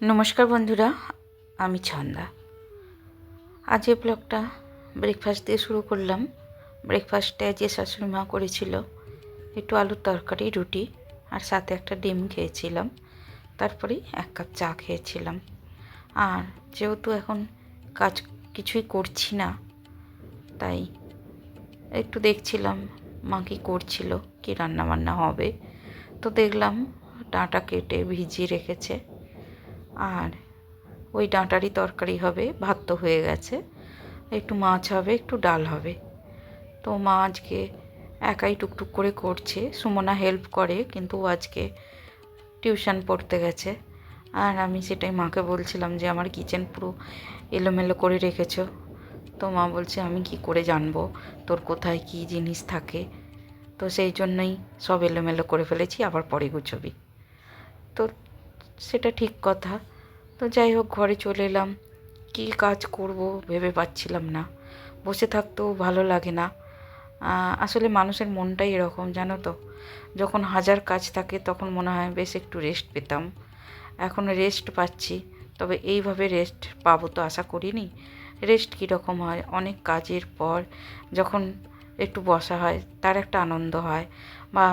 নমস্কার বন্ধুরা, আমি ছন্দা। আজ এই ব্লগটা ব্রেকফাস্ট দিয়ে শুরু করলাম। ব্রেকফাস্টে যে শাশুড়ি মা করেছিল একটু আলুর তরকারি, রুটি আর সাথে একটা ডিম খেয়েছিলাম। তারপরেই 1 কাপ চা খেয়েছিলাম। আর যেহেতু এখন কাজ কিছুই করছি না, তাই একটু দেখছিলাম মা কী করছিল, কী রান্নাবান্না হবে। তো দেখলাম ডাঁটা কেটে ভিজিয়ে রেখেছে, আর ওই ডাঁটারই তরকারি হবে। ভাত তো হয়ে গেছে, একটু মাছ হবে, একটু ডাল হবে। তো মা আজকে একাই টুকটুক করে করছে। সুমনা হেল্প করে, কিন্তু ও আজকে টিউশন পড়তে গেছে। আর আমি সেটাই মাকে বলছিলাম যে আমার কিচেন পুরো এলোমেলো করে রেখেছো। তো মা বলছে আমি কি করে জানবো তোর কোথায় কী জিনিস থাকে, তো সেই জন্যই সব এলোমেলো করে ফেলেছি, আবার পরে গুছোবি। তো সেটা ঠিক কথা। তো যাই হোক, ঘরে চলে এলাম। কী কাজ করব ভেবে পাচ্ছিলাম না। বসে থাকতেও ভালো লাগে না। আসলে মানুষের মনটাই এরকম, জানো তো। যখন হাজার কাজ থাকে তখন মনে হয় বেশ একটু রেস্ট পেতাম। এখন রেস্ট পাচ্ছি, তবে এইভাবে রেস্ট পাবো তো আশা করিনি। রেস্ট কীরকম হয়, অনেক কাজের পর যখন একটু বসা হয় তার একটা আনন্দ হয়, বা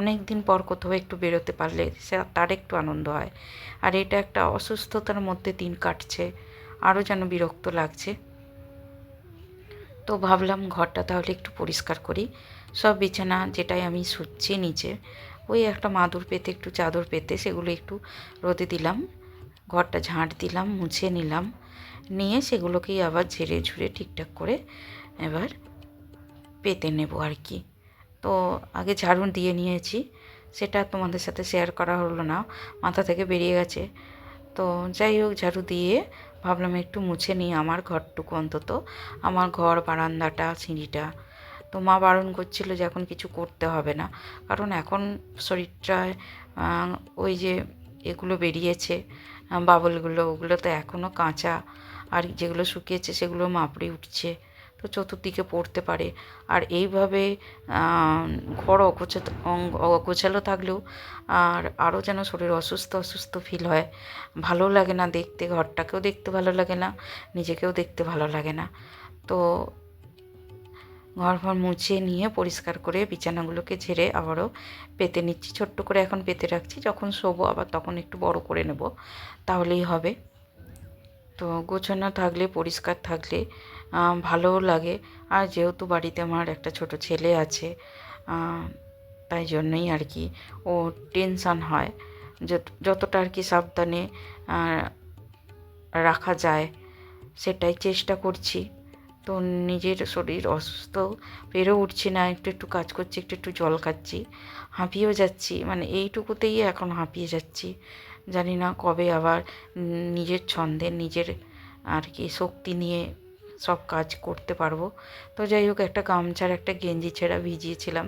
অনেক দিন পর কোথাও একটু বেরোতে পারলে সে তার একটু আনন্দ হয়। আর এটা একটা অসুস্থতার মধ্যে দিন কাটছে, আরও যেন বিরক্ত লাগছে। তো ভাবলাম ঘরটা তাহলে একটু পরিষ্কার করি। সব বিছানা যেটাই আমি শুচ্ছি নিচে, ওই একটা মাদুর পেতে, একটু চাদর পেতে সেগুলো একটু রোদে দিলাম। ঘরটা ঝাঁট দিলাম, মুছে নিলাম, নিয়ে সেগুলোকেই আবার ঝেড়ে ঝুড়ে ঠিকঠাক করে এবার পেতে নেব আর কি। তো আগে ঝাড়ু দিয়ে নিয়েছি, সেটা তোমাদের সাথে শেয়ার করা হলো না, মাথা থেকে বেরিয়ে গেছে। তো যাই হোক, ঝাড়ু দিয়ে ভাবলাম একটু মুছে নিই আমার ঘরটুকু অন্তত, আমার ঘর, বারান্দাটা, সিঁড়িটা। তো মা বারণ করছিল যে এখন কিছু করতে হবে না, কারণ এখন শরীরটায় ওই যে এগুলো বেরিয়েছে, বাবলগুলো, ওগুলো তো এখনও কাঁচা, আর যেগুলো শুকিয়েছে সেগুলো মাপড়ে উঠছে, তো চতুর্দিকে পড়তে পারে। আর এইভাবে ঘর অগোছালো থাকলেও আর আরও যেন শরীর অসুস্থ অসুস্থ ফিল হয়। ভালো লাগে না দেখতে, ঘরটাকেও দেখতে ভালো লাগে না, নিজেকেও দেখতে ভালো লাগে না। তো ঘর মুছে নিয়ে পরিষ্কার করে বিছানাগুলোকে ঝেড়ে আবারও পেতে নিচ্ছি। ছোট্ট করে এখন পেতে রাখছি, যখন শোবো আবার তখন একটু বড় করে নেব, তাহলেই হবে। তো গোছানো থাকলে, পরিষ্কার থাকলে ভালোও লাগে। আর যেহেতু বাড়িতে আমার একটা ছোট ছেলে আছে, তাই জন্যই আর কি ও টেনশান হয়। যতটা আর কি সাবধানে রাখা যায় সেটাই চেষ্টা করছি। তো নিজের শরীর অসুস্থ, পেরে উঠছি না, একটু একটু কাজ করছি, একটু একটু জল খাচ্ছি, হাঁপিয়েও যাচ্ছি, মানে এইটুকুতেই এখন হাঁপিয়ে যাচ্ছি। জানি না কবে আবার নিজের ছন্দে, নিজের আর কি শক্তি নিয়ে সব কাজ করতে পারবো। তো যাই হোক, একটা গামছার একটা গেঞ্জি ছেঁড়া ভিজিয়েছিলাম,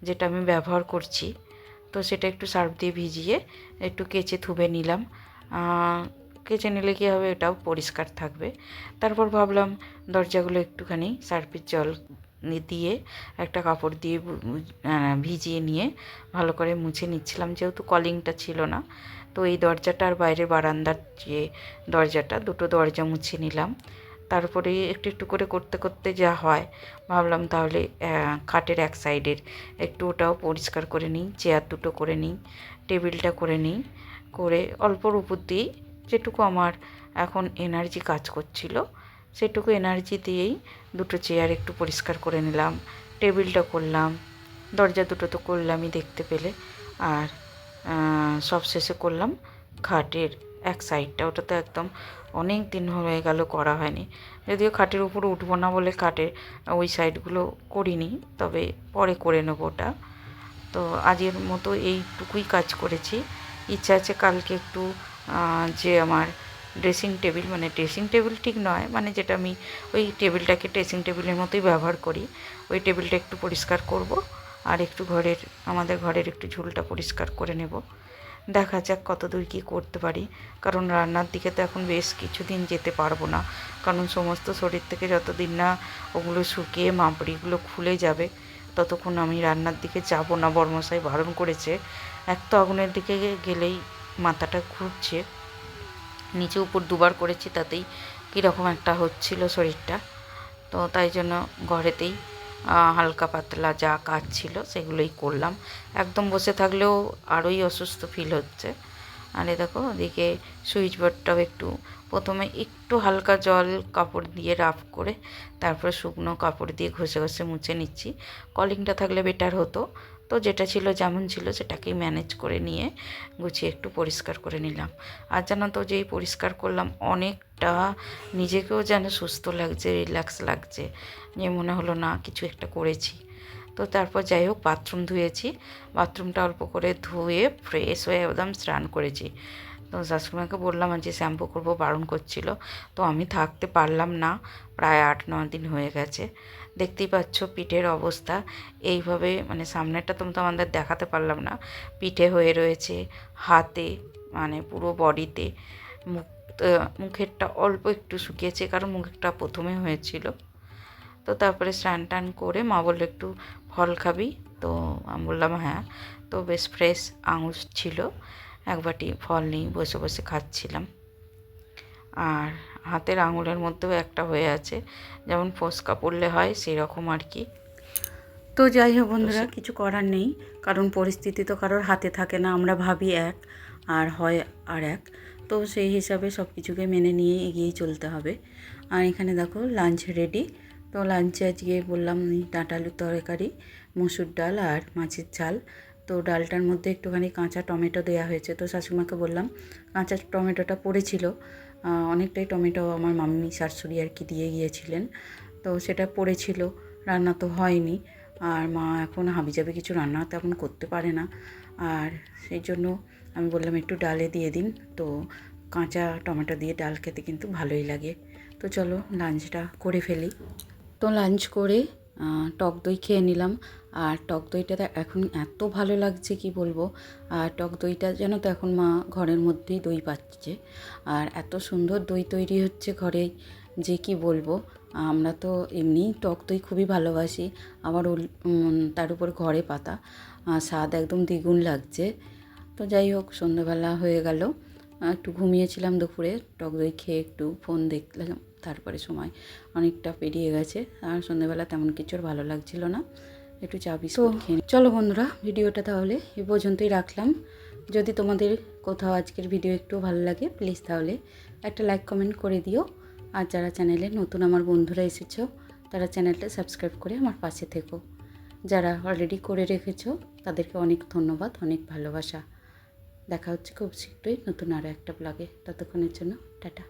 যেটা আমি ব্যবহার করছি। তো সেটা একটু সার্ফ দিয়ে ভিজিয়ে একটু কেচে ধুবে নিলাম। কেচে নিলে কী হবে, এটাও পরিষ্কার থাকবে। তারপর ভাবলাম দরজাগুলো একটুখানি সার্ফের জল দিয়ে একটা কাপড় দিয়ে ভিজিয়ে নিয়ে ভালো করে মুছে নিচ্ছিলাম, যেহেতু কলিংটা ছিল না। তো এই দরজাটা আর বাইরের বারান্দার যে দরজাটা, দুটো দরজা মুছে নিলাম। তারপরে একটু একটু করে করতে করতে যা হয়, ভাবলাম তাহলে খাটের এক সাইডের একটু ওটাও পরিষ্কার করে নিই, চেয়ার দুটো করে নিই, টেবিলটা করে নিই, করে অল্পর উপর দিয়েই যেটুকু আমার এখন এনার্জি কাজ করছিল সেটুকু এনার্জি দিয়েই দুটো চেয়ার একটু পরিষ্কার করে নিলাম, টেবিলটা করলাম, দরজা দুটো তো করলামই দেখতে পেলে। আর সব শেষে করলাম খাটের এক সাইডটা, ওটা তো একদম অনেক দিন হয়ে গেল করা হয়নি। যদিও খাটের উপরে উঠবো না বলে খাটের ওই সাইডগুলো করিনি, তবে পরে করে নেবো ওটা। তো আজের মতো এইটুকুই কাজ করেছি। ইচ্ছা আছে কালকে একটু যে আমার ড্রেসিং টেবিল, মানে ড্রেসিং টেবিল ঠিক নয়, মানে যেটা আমি ওই টেবিলটাকে ড্রেসিং টেবিলের মতোই ব্যবহার করি, ওই টেবিলটা একটু পরিষ্কার করব, আর একটু আমাদের ঘরের একটু ঝুলটা পরিষ্কার করে নেব। দেখা যাক কত দূর কী করতে পারি, কারণ রান্নার দিকে তো এখন বেশ কিছুদিন যেতে পারবো না, কারণ সমস্ত শরীর থেকে যতদিন না ওগুলো শুকিয়ে মাপড়িগুলো খুলে যাবে ততক্ষণ আমি রান্নার দিকে যাব না। বর্মশাই বারণ করেছে, এক তো আগুনের দিকে গেলেই মাথাটা ঘুরছে, নিচে উপর দুবার করেছি, তাতেই কীরকম একটা হচ্ছিল শরীরটা। তো তাই জন্য ঘরেতেই হালকা পাতলা যা কাজ ছিল সেগুলোই করলাম। একদম বসে থাকলেও আরোই অসুস্থ ফিল হচ্ছে। আর এ দেখো ওদিকে সুইচ বোর্ডটাও একটু প্রথমে একটু হালকা জল কাপড় দিয়ে রাফ করে তারপরে শুকনো কাপড় দিয়ে ঘষে ঘষে মুছে নিচ্ছি। কলিংটা থাকলে বেটার হতো, তো যেটা ছিল যেমন ছিল সেটাকেই ম্যানেজ করে নিয়ে গুছিয়ে একটু পরিষ্কার করে নিলাম। আর জানো তো, যেই পরিষ্কার করলাম অনেকটা নিজেকেও যেন সুস্থ লাগছে, রিল্যাক্স লাগছে, যে মনে হলো না কিছু একটা করেছি। তো তারপর যাই হোক বাথরুম ধুয়েছি, বাথরুমটা অল্প করে ধুয়ে ফ্রেশ হয়ে একদম স্নান করেছি। তো শাশুড়িমাকে বললাম আজকে শ্যাম্পু করবো, বারণ করছিল, তো আমি থাকতে পারলাম না। প্রায় 8-9 দিন হয়ে গেছে। দেখতেই পাচ্ছ পিঠের অবস্থা এইভাবে, মানে সামনেরটা তো আমাদের দেখাতে পারলাম না, পিঠে হয়ে রয়েছে, হাতে, মানে পুরো বডিতে। মুখ মুখেরটা অল্প একটু শুকিয়েছে, কারণ মুখেরটা প্রথমে হয়েছিল। তো তারপরে স্নান টান করে মা বললো একটু ফল খাবি, তো আমি বললাম হ্যাঁ। তো বেশ ফ্রেশ আঙুর ছিল, এক বাটি ফল নিয়ে বসে বসে খাচ্ছিলাম। আর হাতের আঙুলের মধ্যেও একটা হয়ে আছে, যেমন ফোসকা পড়লে হয় সেরকম আর কি। তো যাই হোক বন্ধুরা, কিছু করার নেই, কারণ পরিস্থিতি তো কারোর হাতে থাকে না। আমরা ভাবি এক আর হয় আর এক, তো সেই হিসাবে সব কিছুকে মেনে নিয়ে এগিয়েই চলতে হবে। আর এখানে দেখো লাঞ্চ রেডি। তো লাঞ্চে আজকে বললাম ডাঁটা আলুর তরকারি, মসুর ডাল আর মাছের ঝাল। তো ডালটার মধ্যে একটুখানি কাঁচা টমেটো দেওয়া হয়েছে। তো শাশুড়িমাকে বললাম, কাঁচা টমেটোটা পড়েছিল অনেকটাই, টমেটো আমার মাম্মি শাশুড়ি আর কি দিয়ে গিয়েছিলেন, তো সেটা পড়েছিল, রান্না তো হয়নি। আর মা এখন হাবিজাবি কিছু রান্না তেমন করতে পারে না, আর সেই জন্য আমি বললাম একটু ডালে দিয়ে দিন। তো কাঁচা টমেটো দিয়ে ডাল খেতে কিন্তু ভালোই লাগে। তো চলো লাঞ্চটা করে ফেলি। তো লাঞ্চ করে টক দই খেয়ে নিলাম। আর টক দইটা এখন এত ভালো লাগছে কি বলবো। আর টক দইটা যেন তো এখন মা ঘরের মধ্যেই দই পাচ্ছে, আর এত সুন্দর দই তৈরি হচ্ছে ঘরেই, যে কি বলবো। আমরা তো এমনি টক দই খুবই ভালোবাসি, আবার তার উপর ঘরে পাতা, স্বাদ একদম দ্বিগুণ লাগছে। তো যাই হোক সন্ধ্যাবেলা হয়ে গেল, একটু ঘুমিয়েছিলাম দুপুরে, টক দই খেয়ে একটু ফোন দেখলাম, তারপরে সময় অনেকটা পেরিয়ে গেছে। আর সন্ধ্যাবেলা তেমন কিছু আর ভালো লাগছিল না, একটু চা বিস্কুট খেয়ে। চলো বন্ধুরা, ভিডিওটা তাহলে এ পর্যন্তই রাখলাম। যদি তোমাদের কোথাও আজকের ভিডিও একটু ভালো লাগে, প্লিজ তাহলে একটা লাইক কমেন্ট করে দিও। আর যারা চ্যানেলে নতুন আমার বন্ধুরা এসেছো, তারা চ্যানেলটা সাবস্ক্রাইব করে আমার পাশে থেকো। যারা অলরেডি করে রেখেছো তাদেরকে অনেক ধন্যবাদ, অনেক ভালোবাসা। দেখা হচ্ছে খুব শীঘ্রই নতুন আরও একটা ব্লগে। ততক্ষণের জন্য টাটা।